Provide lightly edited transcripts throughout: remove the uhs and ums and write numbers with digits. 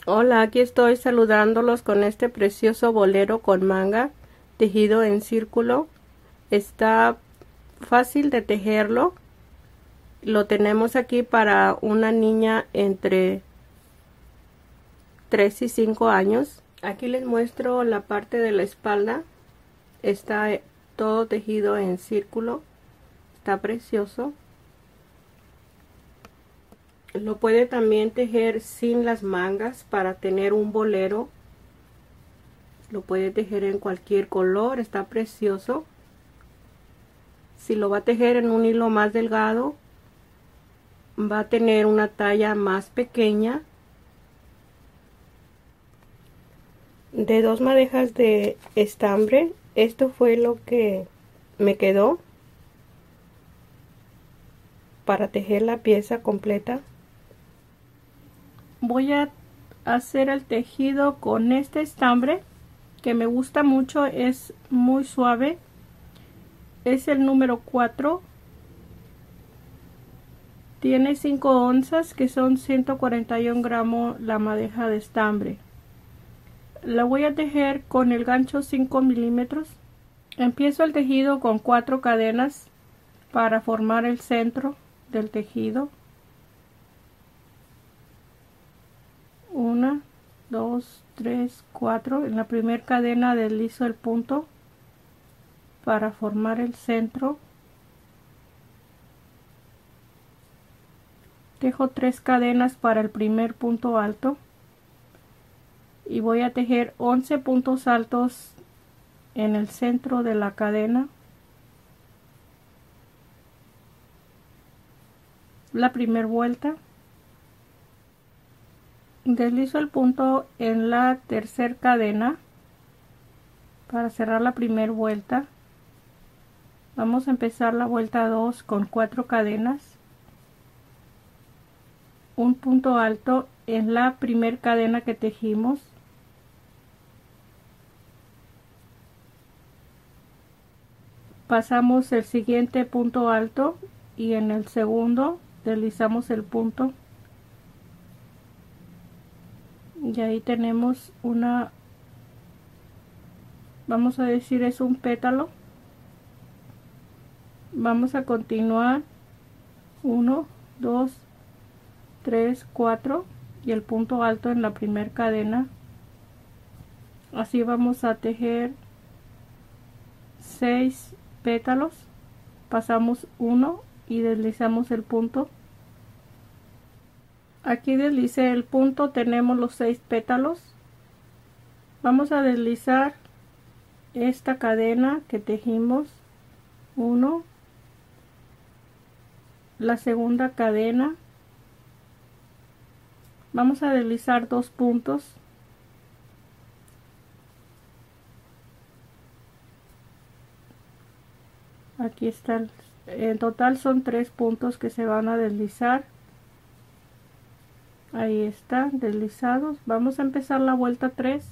Hola, aquí estoy saludándolos con este precioso bolero con manga tejido en círculo. Está fácil de tejerlo. Lo tenemos aquí para una niña entre 3 y 5 años. Aquí les muestro la parte de la espalda. Está todo tejido en círculo. Está precioso. Lo puede también tejer sin las mangas para tener un bolero. Lo puede tejer en cualquier color, está precioso. Si lo va a tejer en un hilo más delgado, va a tener una talla más pequeña. De 2 madejas de estambre, esto fue lo que me quedó para tejer la pieza completa. Voy a hacer el tejido con este estambre que me gusta mucho, es muy suave. Es el número 4. Tiene 5 onzas, que son 141 gramos la madeja de estambre. La voy a tejer con el gancho 5 milímetros. Empiezo el tejido con 4 cadenas para formar el centro del tejido. 1, 2, 3, 4. En la primera cadena deslizo el punto para formar el centro. Tejo 3 cadenas para el primer punto alto y voy a tejer 11 puntos altos en el centro de la cadena. La primera vuelta, deslizo el punto en la tercera cadena para cerrar la primera vuelta. Vamos a empezar la vuelta 2 con 4 cadenas, un punto alto en la primera cadena que tejimos, pasamos el siguiente punto alto y en el segundo deslizamos el punto y ahí tenemos una, vamos a decir, es un pétalo. Vamos a continuar 1, 2, 3, 4 y el punto alto en la primera cadena. Así vamos a tejer 6 pétalos. Pasamos 1 y deslizamos el punto. Aquí deslicé el punto, tenemos los 6 pétalos. Vamos a deslizar esta cadena que tejimos, 1, la segunda cadena, vamos a deslizar 2 puntos, aquí está, en total son 3 puntos que se van a deslizar. Ahí está, deslizados. Vamos a empezar la vuelta 3.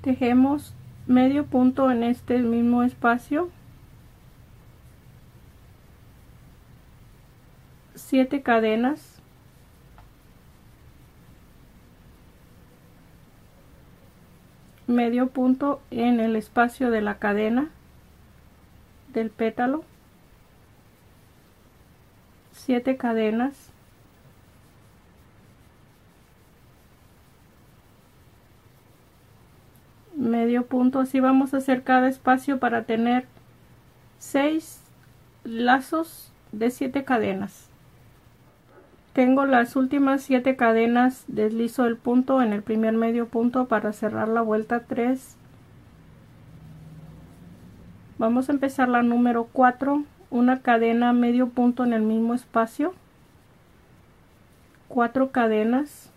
Tejemos medio punto en este mismo espacio, 7 cadenas, medio punto en el espacio de la cadena del pétalo, 7 cadenas, medio punto. Así vamos a hacer cada espacio para tener 6 lazos de 7 cadenas. Tengo las últimas 7 cadenas, deslizo el punto en el primer medio punto para cerrar la vuelta 3. Vamos a empezar la número 4, una cadena medio punto en el mismo espacio, 4 cadenas,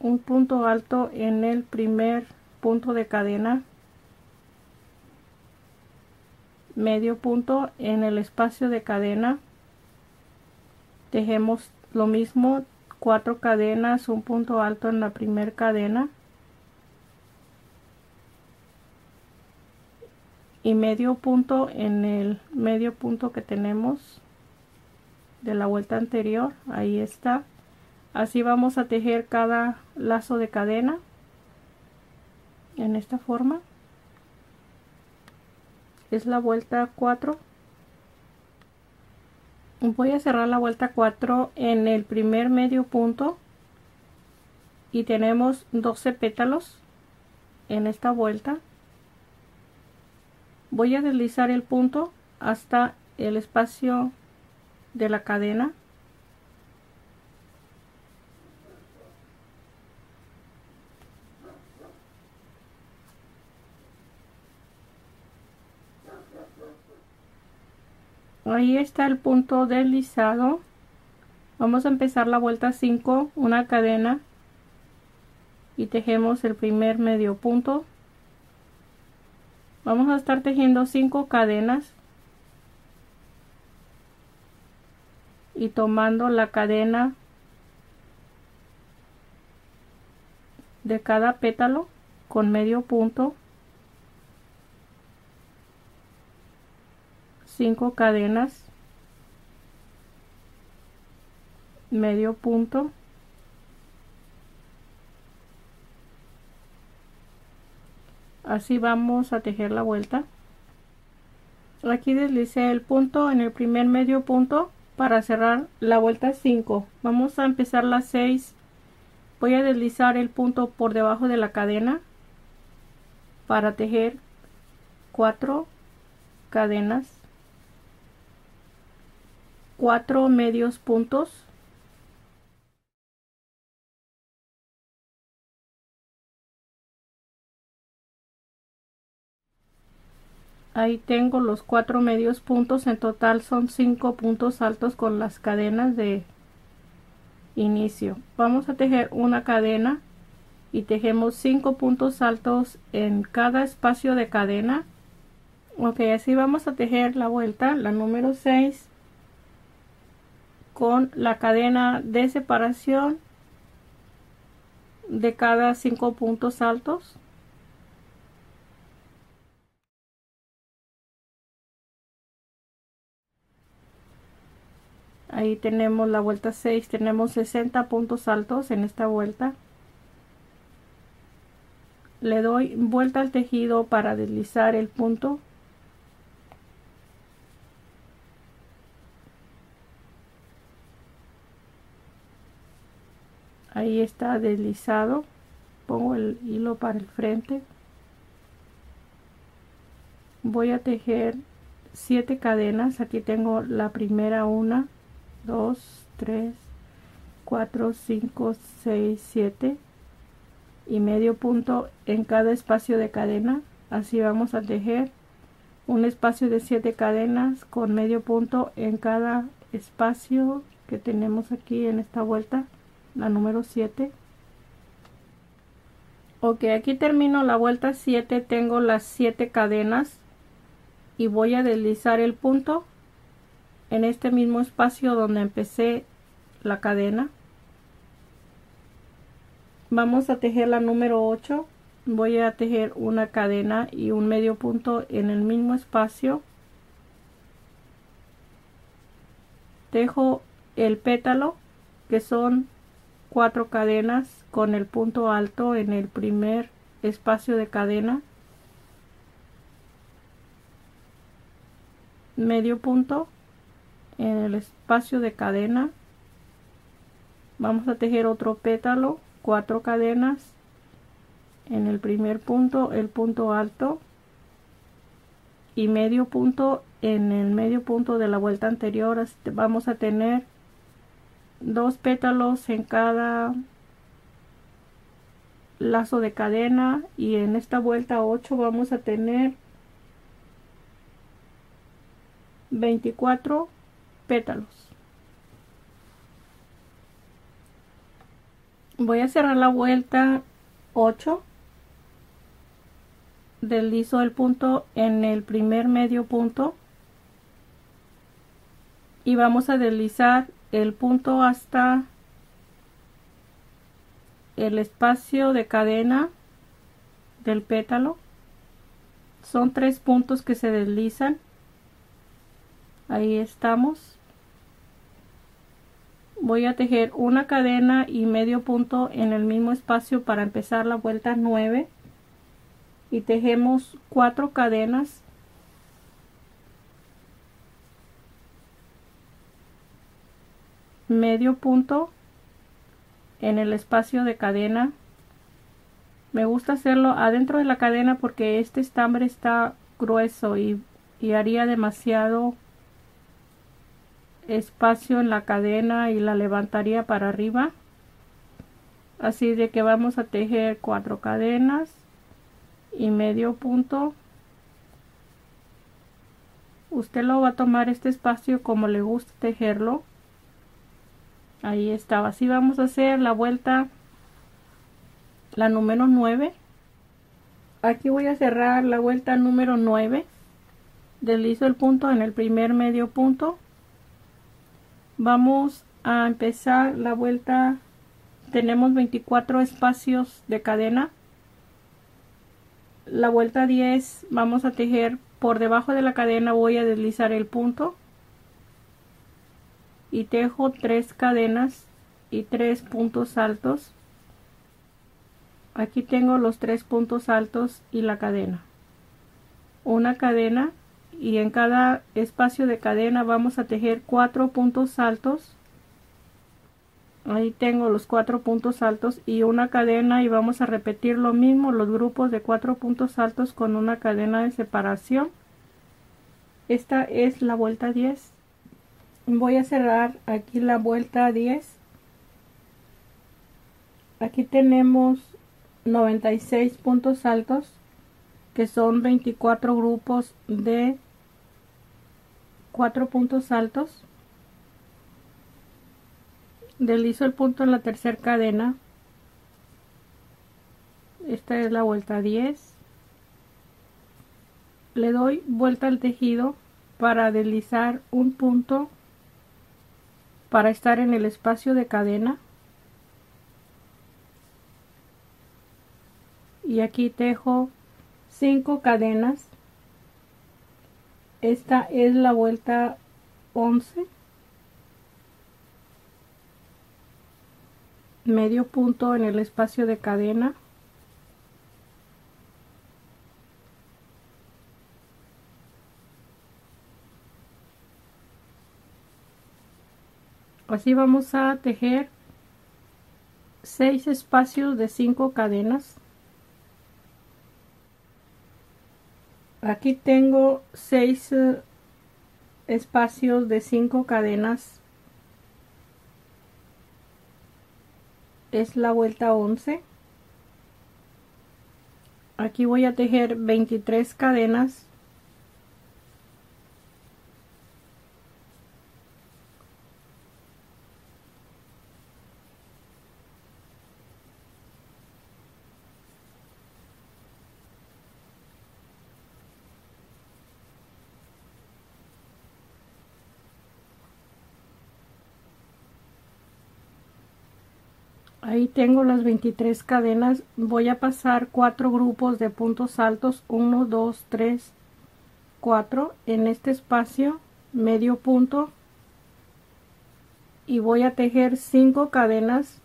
un punto alto en el primer punto de cadena, medio punto en el espacio de cadena, tejemos lo mismo, 4 cadenas, un punto alto en la primera cadena y medio punto en el medio punto que tenemos de la vuelta anterior. Ahí está. Así vamos a tejer cada lazo de cadena en esta forma. Es la vuelta 4. Voy a cerrar la vuelta 4 en el primer medio punto y tenemos 12 pétalos en esta vuelta. Voy a deslizar el punto hasta el espacio de la cadena. Ahí está el punto deslizado. Vamos a empezar la vuelta 5, una cadena, y tejemos el primer medio punto. Vamos a estar tejiendo 5 cadenas y tomando la cadena de cada pétalo con medio punto, 5 cadenas, medio punto, así vamos a tejer la vuelta. Aquí deslicé el punto en el primer medio punto para cerrar la vuelta 5. Vamos a empezar las 6. Voy a deslizar el punto por debajo de la cadena para tejer 4 cadenas, 4 medios puntos, ahí tengo los 4 medios puntos. En total son 5 puntos altos con las cadenas de inicio. Vamos a tejer una cadena y tejemos 5 puntos altos en cada espacio de cadena. Ok, así vamos a tejer la vuelta, la número 6, con la cadena de separación de cada 5 puntos altos. Ahí tenemos la vuelta 6, tenemos 60 puntos altos en esta vuelta. Le doy vuelta al tejido para deslizar el punto. Ahí está deslizado. Pongo el hilo para el frente. Voy a tejer 7 cadenas. Aquí tengo la primera, 1, 2, 3, 4, 5, 6, 7 y medio punto en cada espacio de cadena. Así vamos a tejer un espacio de 7 cadenas con medio punto en cada espacio que tenemos aquí en esta vuelta, la número 7. Ok, aquí termino la vuelta 7, tengo las 7 cadenas y voy a deslizar el punto en este mismo espacio donde empecé la cadena. Vamos a tejer la número 8. Voy a tejer una cadena y un medio punto en el mismo espacio. Tejo el pétalo, que son 4 cadenas con el punto alto en el primer espacio de cadena, medio punto en el espacio de cadena. Vamos a tejer otro pétalo, 4 cadenas en el primer punto, el punto alto, y medio punto en el medio punto de la vuelta anterior. Así vamos a tener 2 pétalos en cada lazo de cadena, y en esta vuelta 8 vamos a tener 24 pétalos. Voy a cerrar la vuelta 8, deslizo el punto en el primer medio punto y vamos a deslizar el punto hasta el espacio de cadena del pétalo. Son 3 puntos que se deslizan. Ahí estamos. voy a tejer una cadena y medio punto en el mismo espacio para empezar la vuelta 9 y tejemos 4 cadenas, medio punto en el espacio de cadena. Me gusta hacerlo adentro de la cadena porque este estambre está grueso y haría demasiado espacio en la cadena y la levantaría para arriba. Así de que vamos a tejer 4 cadenas y medio punto. Usted lo va a tomar este espacio como le gusta tejerlo. Ahí estaba. Así vamos a hacer la vuelta, la número 9. Aquí voy a cerrar la vuelta número 9. Deslizo el punto en el primer medio punto. Vamos a empezar la vuelta. Tenemos 24 espacios de cadena. La vuelta 10 vamos a tejer por debajo de la cadena. Voy a deslizar el punto y tejo 3 cadenas y 3 puntos altos. Aquí tengo los 3 puntos altos y la cadena, una cadena, y en cada espacio de cadena vamos a tejer 4 puntos altos. Ahí tengo los 4 puntos altos y una cadena, y vamos a repetir lo mismo, los grupos de 4 puntos altos con una cadena de separación. Esta es la vuelta 10. Voy a cerrar aquí la vuelta 10. Aquí tenemos 96 puntos altos, que son 24 grupos de 4 puntos altos. Deslizo el punto en la tercera cadena. Esta es la vuelta 10. Le doy vuelta al tejido para deslizar un punto para estar en el espacio de cadena, y aquí tejo 5 cadenas. Esta es la vuelta 11. Medio punto en el espacio de cadena. Así vamos a tejer 6 espacios de 5 cadenas. Aquí tengo 6 espacios de 5 cadenas. Es la vuelta 11. Aquí voy a tejer 23 cadenas. Ahí tengo las 23 cadenas. Voy a pasar 4 grupos de puntos altos, 1, 2, 3, 4 en este espacio, medio punto, y voy a tejer 5 cadenas.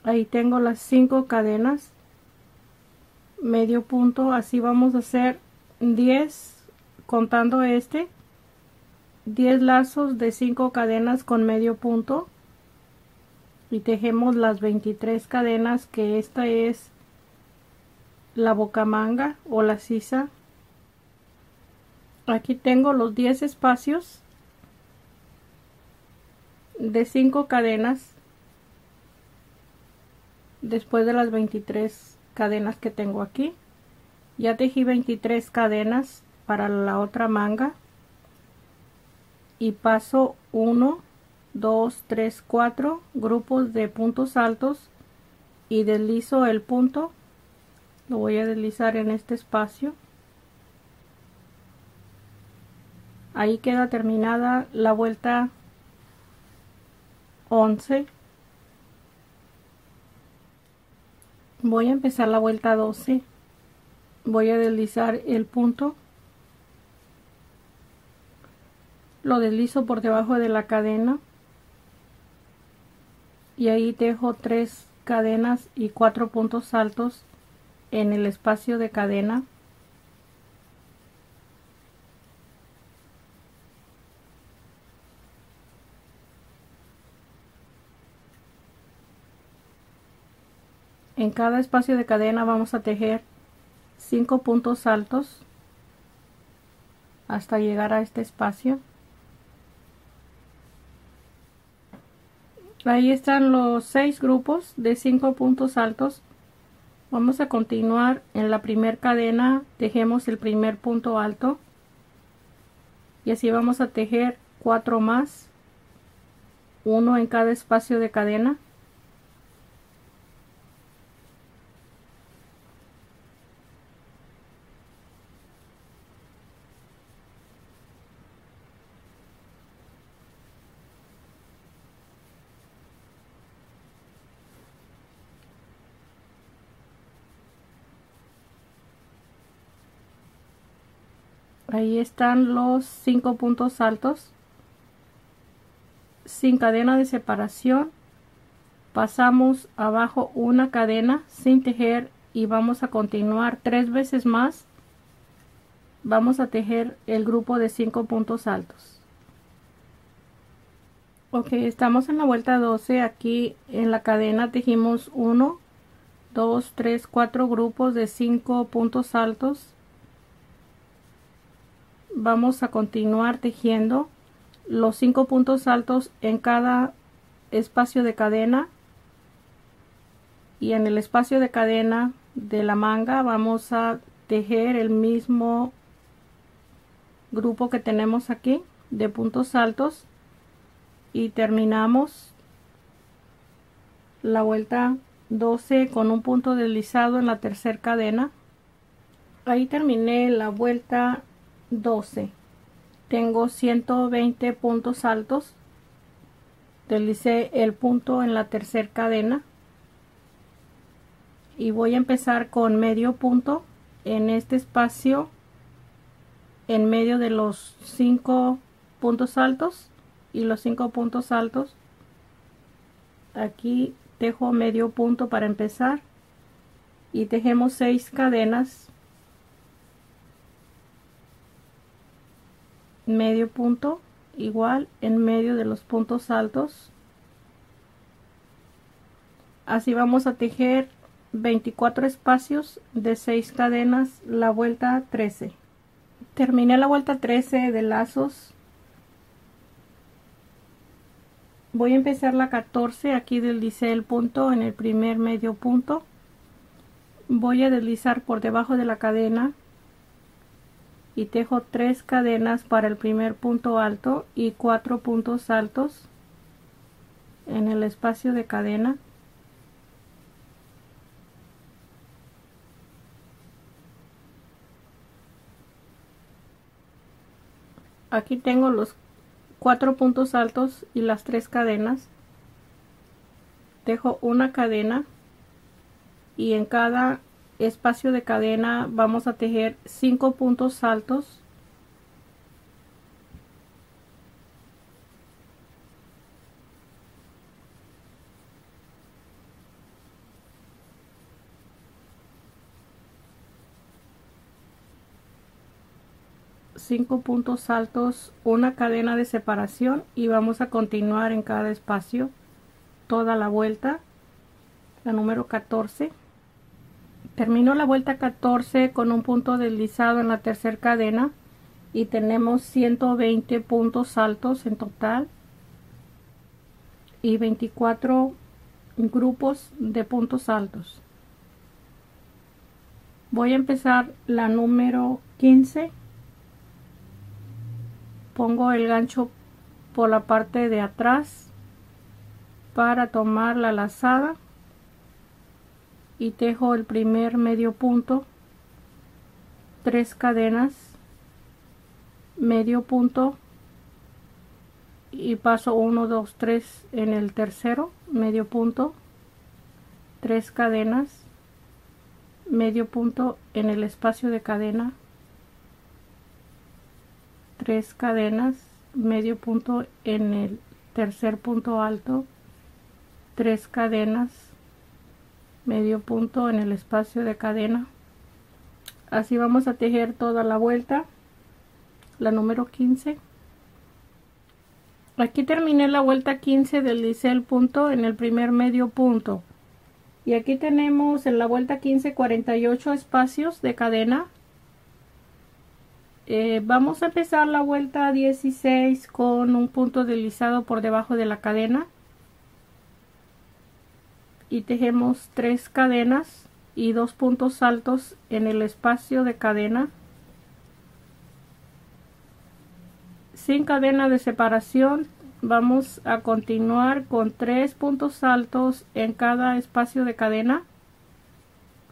Ahí tengo las 5 cadenas, medio punto. Así vamos a hacer 10, contando 10 lazos de 5 cadenas con medio punto, y tejemos las 23 cadenas, que esta es la bocamanga o la sisa. Aquí tengo los 10 espacios de 5 cadenas después de las 23 cadenas que tengo aquí. Ya tejí 23 cadenas para la otra manga, y paso 1, 2, 3, 4 grupos de puntos altos y deslizo el punto. Lo voy a deslizar en este espacio. Ahí queda terminada la vuelta 11. Voy a empezar la vuelta 12. Voy a deslizar el punto lo deslizo por debajo de la cadena y ahí dejo 3 cadenas y 4 puntos altos en el espacio de cadena. En cada espacio de cadena vamos a tejer 5 puntos altos hasta llegar a este espacio. Ahí están los 6 grupos de 5 puntos altos. Vamos a continuar en la primera cadena, tejemos el primer punto alto y así vamos a tejer 4 más, uno en cada espacio de cadena. Ahí están los 5 puntos altos. Sin cadena de separación, pasamos abajo una cadena sin tejer y vamos a continuar 3 veces más. Vamos a tejer el grupo de 5 puntos altos. Ok, estamos en la vuelta 12. Aquí en la cadena tejimos 1, 2, 3, 4 grupos de 5 puntos altos. Vamos a continuar tejiendo los 5 puntos altos en cada espacio de cadena y en el espacio de cadena de la manga vamos a tejer el mismo grupo que tenemos aquí de puntos altos y terminamos la vuelta 12 con un punto deslizado en la tercera cadena. Ahí terminé la vuelta 12. Tengo 120 puntos altos. Deslicé el punto en la tercera cadena y voy a empezar con medio punto en este espacio en medio de los 5 puntos altos y los 5 puntos altos. Aquí tejo medio punto para empezar y tejemos 6 cadenas, medio punto igual en medio de los puntos altos. Así vamos a tejer 24 espacios de 6 cadenas la vuelta 13. Terminé la vuelta 13 de lazos. Voy a empezar la 14. Aquí deslicé el punto en el primer medio punto. Voy a deslizar por debajo de la cadena y tejo 3 cadenas para el primer punto alto y 4 puntos altos en el espacio de cadena. Aquí tengo los 4 puntos altos y las 3 cadenas. Tejo una cadena y en cada espacio de cadena vamos a tejer 5 puntos altos. Cinco puntos altos, una cadena de separación y vamos a continuar en cada espacio toda la vuelta, la número 14. Termino la vuelta 14 con un punto deslizado en la tercera cadena y tenemos 120 puntos altos en total y 24 grupos de puntos altos. Voy a empezar la número 15. Pongo el gancho por la parte de atrás para tomar la lazada y tejo el primer medio punto, 3 cadenas, medio punto y paso 1, 2, 3 en el tercero, medio punto, 3 cadenas, medio punto en el espacio de cadena, 3 cadenas, medio punto en el tercer punto alto, 3 cadenas, medio punto en el espacio de cadena. Así vamos a tejer toda la vuelta, la número 15. Aquí terminé la vuelta 15, deslicé el punto en el primer medio punto, y aquí tenemos en la vuelta 15 48 espacios de cadena. Vamos a empezar la vuelta 16 con un punto deslizado por debajo de la cadena y tejemos 3 cadenas y 2 puntos altos en el espacio de cadena sin cadena de separación. Vamos a continuar con 3 puntos altos en cada espacio de cadena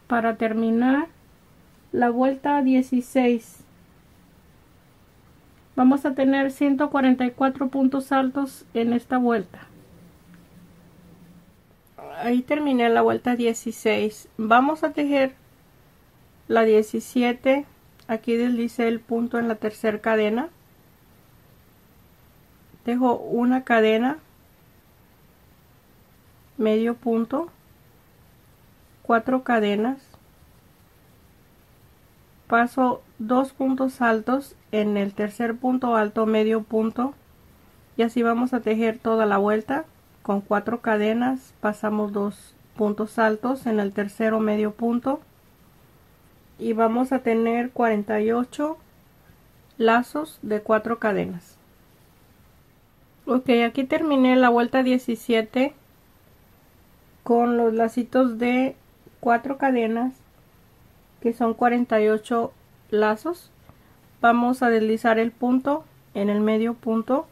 para terminar la vuelta 16. Vamos a tener 144 puntos altos en esta vuelta. Ahí terminé la vuelta 16. Vamos a tejer la 17. Aquí deslicé el punto en la tercera cadena. Tejo una cadena, medio punto, 4 cadenas, paso 2 puntos altos en el tercer punto alto, medio punto, y así vamos a tejer toda la vuelta con 4 cadenas. Pasamos 2 puntos altos en el tercero medio punto y vamos a tener 48 lazos de 4 cadenas. Ok, aquí terminé la vuelta 17 con los lacitos de 4 cadenas, que son 48 lazos. Vamos a deslizar el punto en el medio punto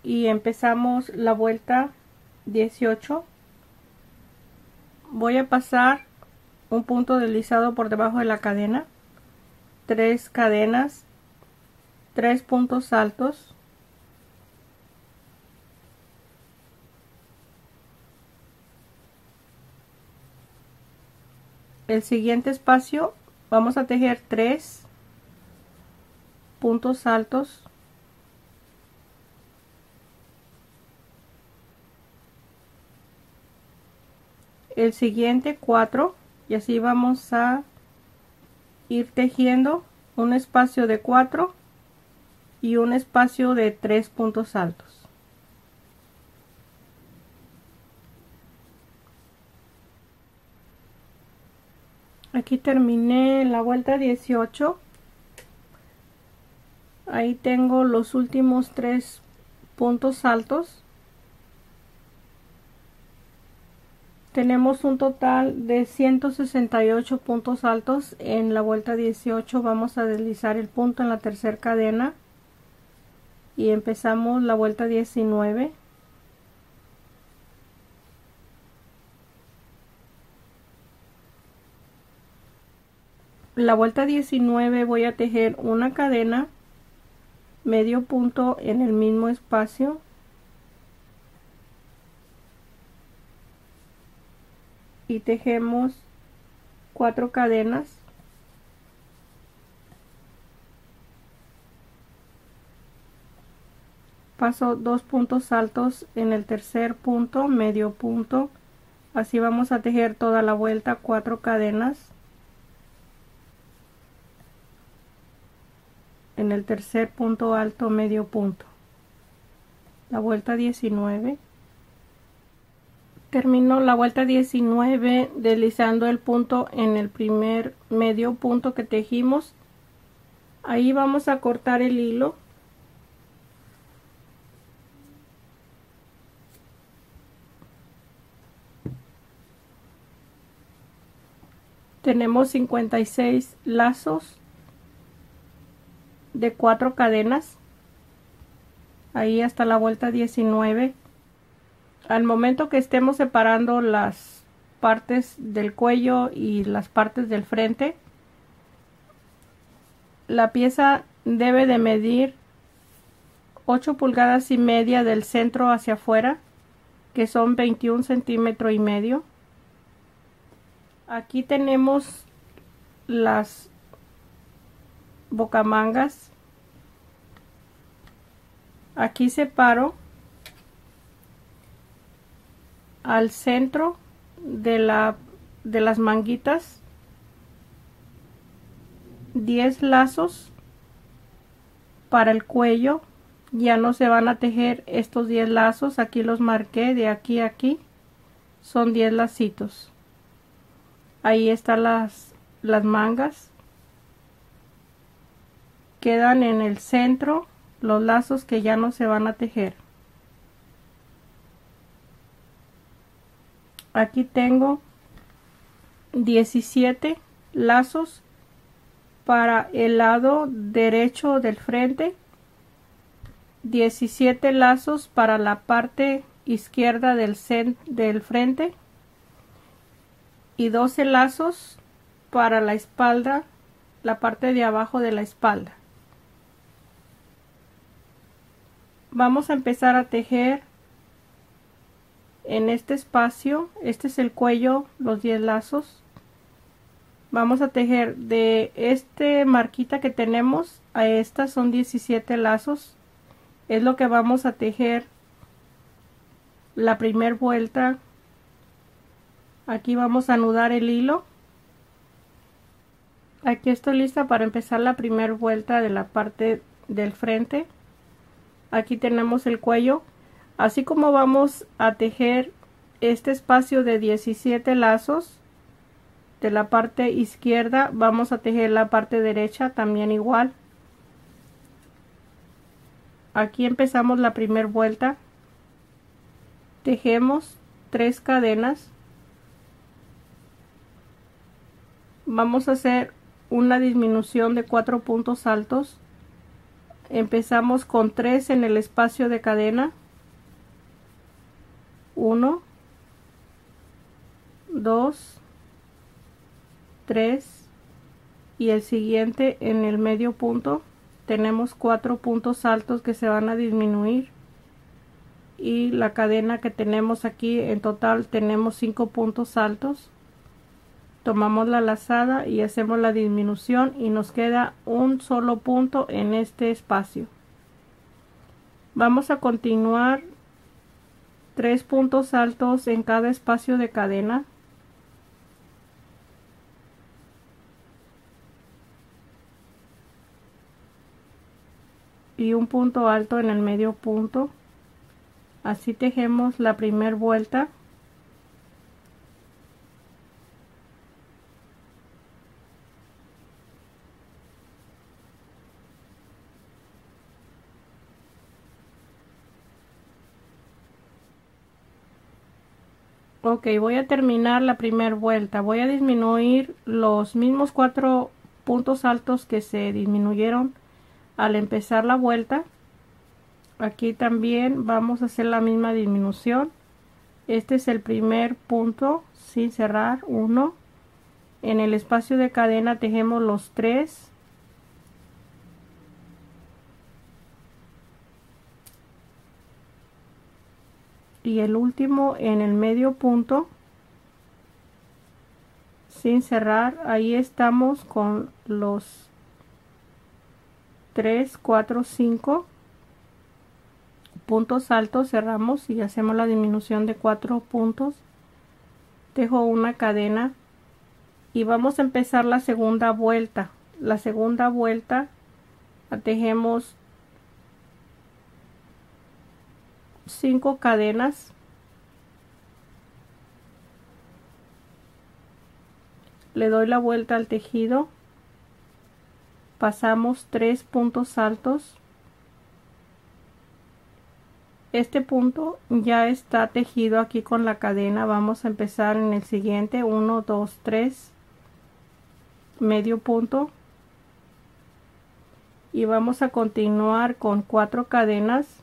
y empezamos la vuelta 18. Voy a pasar un punto deslizado por debajo de la cadena, 3 cadenas, 3 puntos altos, el siguiente espacio vamos a tejer 3 puntos altos, el siguiente 4, y así vamos a ir tejiendo un espacio de 4 y un espacio de 3 puntos altos. Aquí terminé la vuelta 18. Ahí tengo los últimos 3 puntos altos. Tenemos un total de 168 puntos altos en la vuelta 18. Vamos a deslizar el punto en la tercera cadena y empezamos la vuelta 19. La vuelta 19 voy a tejer una cadena, medio punto en el mismo espacio, y tejemos 4 cadenas, paso 2 puntos altos en el tercer punto, medio punto. Así vamos a tejer toda la vuelta 4 cadenas en el tercer punto alto, medio punto. La vuelta 19. Termino la vuelta 19 deslizando el punto en el primer medio punto que tejimos. Ahí vamos a cortar el hilo. Tenemos 56 lazos de 4 cadenas, ahí hasta la vuelta 19. Al momento que estemos separando las partes del cuello y las partes del frente, la pieza debe de medir 8 pulgadas y media del centro hacia afuera, que son 21 centímetros y medio. Aquí tenemos las bocamangas Aquí separo al centro de las manguitas 10 lazos para el cuello. Ya no se van a tejer estos 10 lazos, aquí los marqué de aquí a aquí, son 10 lacitos. Ahí están las mangas, quedan en el centro los lazos que ya no se van a tejer. Aquí tengo 17 lazos para el lado derecho del frente, 17 lazos para la parte izquierda del frente y 12 lazos para la espalda, la parte de abajo de la espalda. Vamos a empezar a tejer en este espacio. Este es el cuello, los 10 lazos. Vamos a tejer de este marquita que tenemos a esta, son 17 lazos. Es lo que vamos a tejer la primera vuelta. Aquí vamos a anudar el hilo. Aquí estoy lista para empezar la primera vuelta de la parte del frente. Aquí tenemos el cuello. Así como vamos a tejer este espacio de 17 lazos de la parte izquierda, vamos a tejer la parte derecha también igual. Aquí empezamos la primera vuelta, tejemos 3 cadenas, vamos a hacer una disminución de 4 puntos altos. Empezamos con 3 en el espacio de cadena, 1, 2, 3 y el siguiente en el medio punto. Tenemos 4 puntos altos que se van a disminuir y la cadena que tenemos aquí en total tenemos 5 puntos altos. Tomamos la lazada y hacemos la disminución y nos queda un solo punto en este espacio. Vamos a continuar 3 puntos altos en cada espacio de cadena. Y un punto alto en el medio punto. Así tejemos la primera vuelta. Ok, voy a terminar la primera vuelta. Voy a disminuir los mismos 4 puntos altos que se disminuyeron al empezar la vuelta. Aquí también vamos a hacer la misma disminución. Este es el primer punto sin cerrar, 1. En el espacio de cadena tejemos los 3. Y el último en el medio punto sin cerrar. Ahí estamos con los 3, 4, 5 puntos altos. Cerramos y hacemos la disminución de 4 puntos. Tejo una cadena y vamos a empezar la segunda vuelta. La segunda vuelta la tejemos 5 cadenas. Le doy la vuelta al tejido, pasamos 3 puntos altos. Este punto ya está tejido aquí con la cadena. Vamos a empezar en el siguiente, 1, 2, 3, medio punto, y vamos a continuar con 4 cadenas.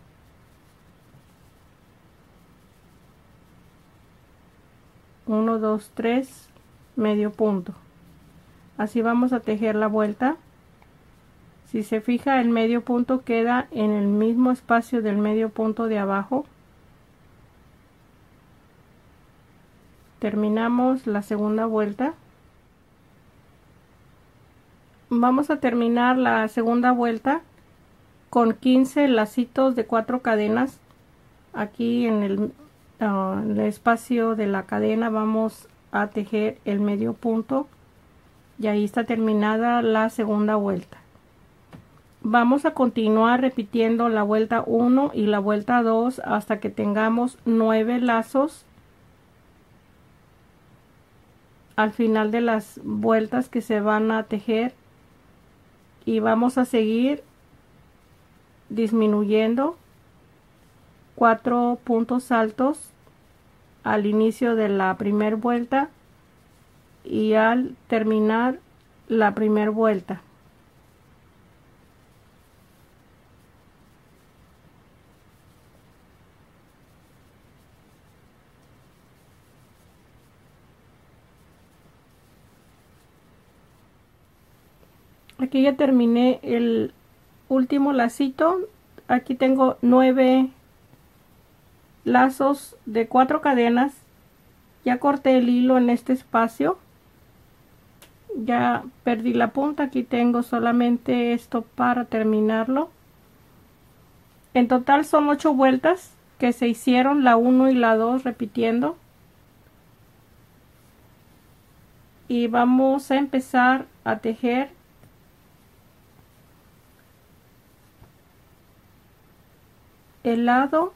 Uno, 2, 3, medio punto. Así vamos a tejer la vuelta. Si se fija, el medio punto queda en el mismo espacio del medio punto de abajo. Terminamos la segunda vuelta. Vamos a terminar la segunda vuelta con 15 lacitos de 4 cadenas. Aquí en el espacio de la cadena vamos a tejer el medio punto y ahí está terminada la segunda vuelta. Vamos a continuar repitiendo la vuelta 1 y la vuelta 2 hasta que tengamos 9 lazos al final de las vueltas que se van a tejer, y vamos a seguir disminuyendo 4 puntos altos al inicio de la primera vuelta y al terminar la primera vuelta. Aquí ya terminé el último lacito. Aquí tengo 9 lazos de 4 cadenas. Ya corté el hilo en este espacio. Ya perdí la punta. Aquí tengo solamente esto para terminarlo. En total son 8 vueltas que se hicieron, la 1 y la 2 repitiendo. Y vamos a empezar a tejer el lado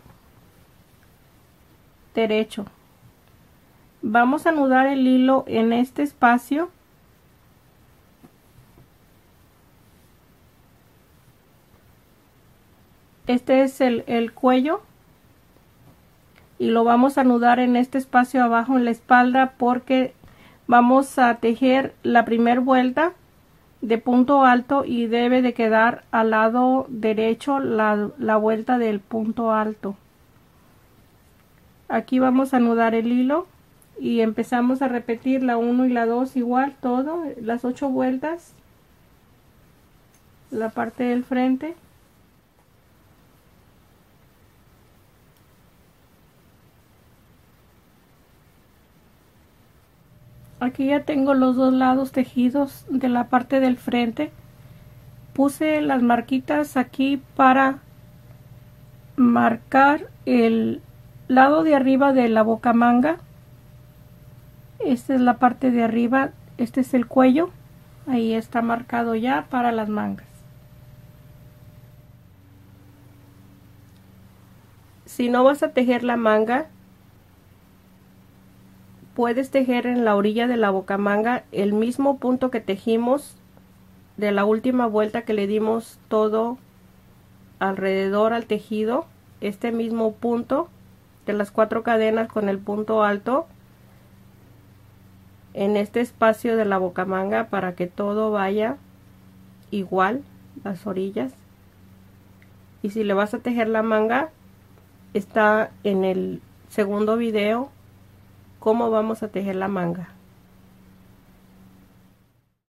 derecho. Vamos a anudar el hilo en este espacio. Este es el cuello y lo vamos a anudar en este espacio abajo en la espalda, porque vamos a tejer la primera vuelta de punto alto y debe de quedar al lado derecho la vuelta del punto alto. Aquí vamos a anudar el hilo y empezamos a repetir la 1 y la 2 igual, todo, las 8 vueltas, la parte del frente. Aquí ya tengo los dos lados tejidos de la parte del frente. Puse las marquitas aquí para marcar el lado de arriba de la bocamanga. Esta es la parte de arriba, este es el cuello. Ahí está marcado ya para las mangas. Si no vas a tejer la manga, puedes tejer en la orilla de la bocamanga el mismo punto que tejimos de la última vuelta que le dimos todo alrededor al tejido. Este mismo punto de las 4 cadenas con el punto alto en este espacio de la bocamanga para que todo vaya igual, las orillas. Y si le vas a tejer la manga, está en el segundo video cómo vamos a tejer la manga.